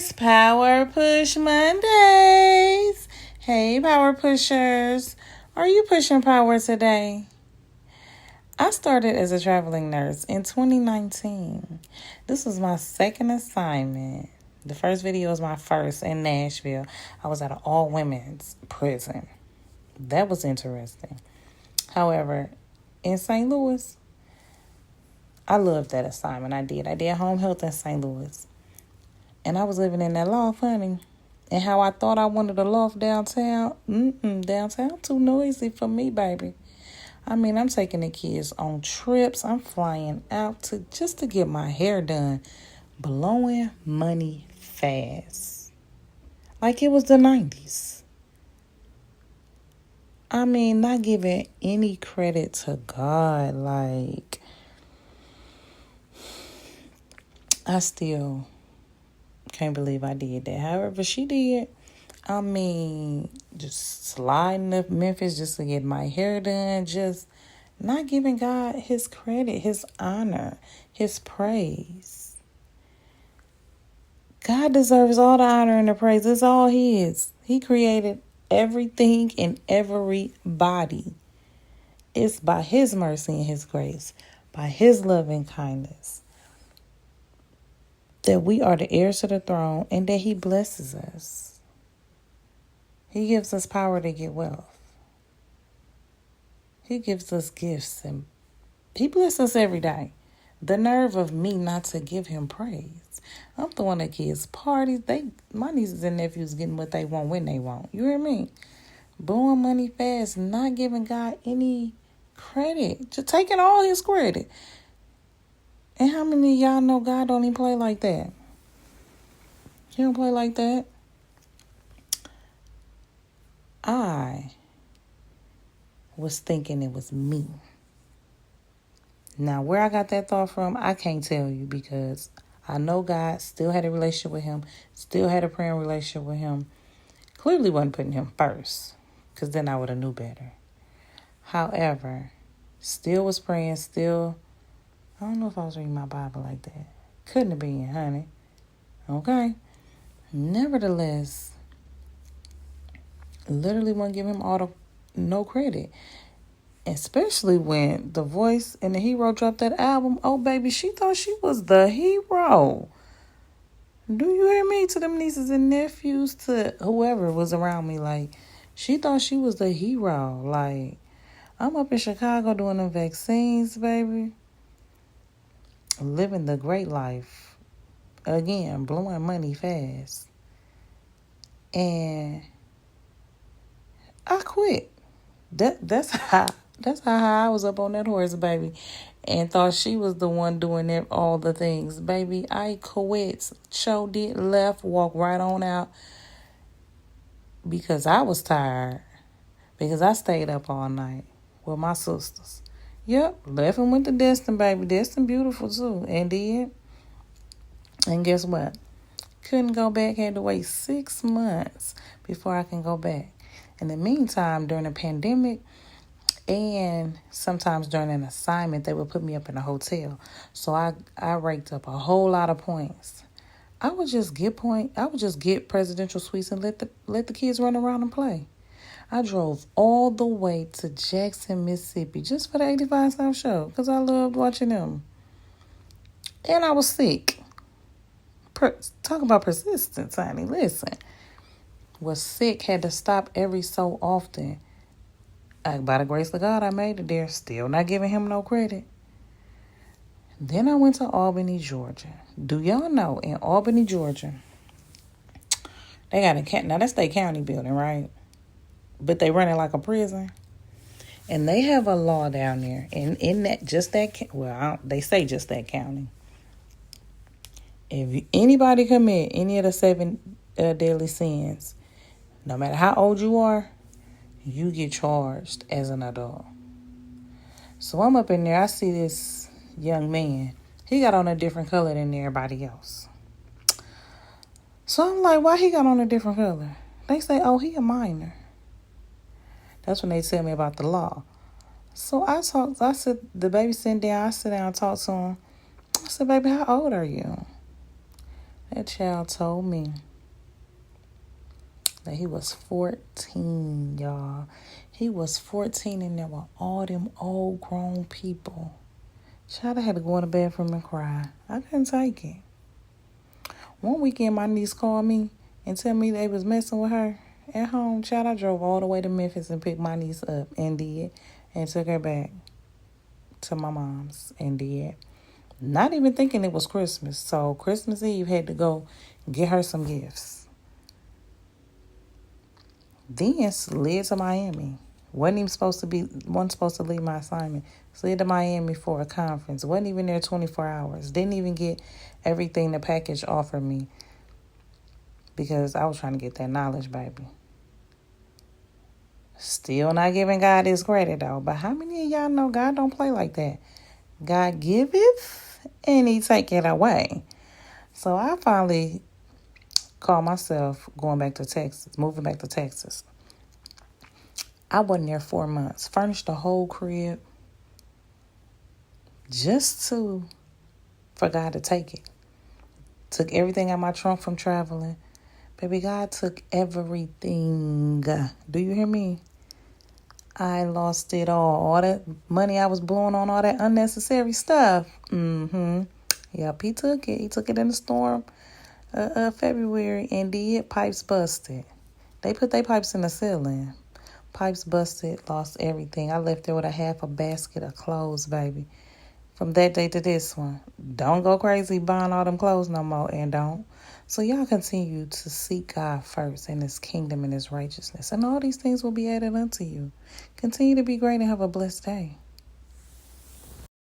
It's Power Push Mondays. Hey, Power Pushers. Are you pushing power today? I started as a traveling nurse in 2019. This was my second assignment. The first video was my first in Nashville. I was at an all-women's prison. That was interesting. However, in St. Louis, I loved that assignment. I did home health in St. Louis. And I was living in that loft, honey. And how I thought I wanted a loft downtown. Downtown too noisy for me, baby. I mean, I'm taking the kids on trips. I'm flying out just to get my hair done. Blowing money fast. Like it was the 90s. I mean, not giving any credit to God. Like, I still can't believe I did that. However, she did. I mean, just sliding to Memphis just to get my hair done. Just not giving God his credit, his honor, his praise. God deserves all the honor and the praise. It's all his. He created everything and everybody. It's by his mercy and his grace, by his love and kindness, that we are the heirs to the throne and that he blesses us. He gives us power to get wealth. He gives us gifts and he blesses us every day. The nerve of me not to give him praise. I'm the one that gives parties. My nieces and nephews getting what they want when they want. You hear me? Blowing money fast, not giving God any credit. Just taking all his credit. And how many of y'all know God don't even play like that? He don't play like that. I was thinking it was me. Now, where I got that thought from, I can't tell you because I know God still had a relationship with him, still had a praying relationship with him. Clearly wasn't putting him first because then I would have knew better. However, still was praying, still, I don't know if I was reading my Bible like that. Couldn't have been, honey. Okay. Nevertheless, literally won't give him no credit. Especially when The Voice and The Hero dropped that album. Oh, baby, she thought she was the hero. Do you hear me? To them nieces and nephews, to whoever was around me. Like, she thought she was the hero. Like, I'm up in Chicago doing the vaccines, baby. Living the great life. Again, blowing money fast. And I quit. That's how I was up on that horse, baby, and thought she was the one doing all the things. Baby, I quit. Did, left, walked right on out because I was tired. Because I stayed up all night with my sisters. Yep, left and went to Destin, baby. Destin beautiful too, and did. And guess what? Couldn't go back. Had to wait 6 months before I can go back. In the meantime, during the pandemic, and sometimes during an assignment, they would put me up in a hotel. So I raked up a whole lot of points. I would just get presidential suites and let the kids run around and play. I drove all the way to Jackson, Mississippi, just for the 85 South show, because I loved watching them. And I was sick. Talk about persistence, honey. Listen. Was sick, had to stop every so often. By the grace of God, I made it there. Still not giving him no credit. Then I went to Albany, Georgia. Do y'all know in Albany, Georgia, they got now that's their county building, right? But they run it like a prison. And they have a law down there. And in that, they say just that county. If anybody commit any of the 7 deadly sins, no matter how old you are, you get charged as an adult. So I'm up in there. I see this young man. He got on a different color than everybody else. So I'm like, why he got on a different color? They say, oh, he a minor. That's when they tell me about the law. So I said, the baby sitting down. I sit down and talk to him. I said, baby, how old are you? That child told me that he was 14, y'all. He was 14 and there were all them old grown people. Child, I had to go in the bathroom and cry. I couldn't take it. One weekend, my niece called me and tell me they was messing with her at home. Child, I drove all the way to Memphis and picked my niece up and took her back to my mom's and did. Not even thinking it was Christmas. So Christmas Eve had to go get her some gifts. Then slid to Miami. Wasn't supposed to leave my assignment. Slid to Miami for a conference. Wasn't even there 24 hours. Didn't even get everything the package offered me. Because I was trying to get that knowledge, baby. Still not giving God his credit, though. But how many of y'all know God don't play like that? God giveth and he take it away. So I finally called myself moving back to Texas. I wasn't there 4 months. Furnished the whole crib just for God to take it. Took everything out my trunk from traveling. Baby, God took everything. Do you hear me? I lost it all. All that money I was blowing on all that unnecessary stuff. Yep, he took it. He took it in the storm February and did. Pipes busted. They put their pipes in the ceiling. Pipes busted, lost everything. I left there with a half a basket of clothes, baby. From that day to this one. Don't go crazy buying all them clothes no more, and don't. So y'all continue to seek God first and his kingdom and his righteousness. And all these things will be added unto you. Continue to be great and have a blessed day.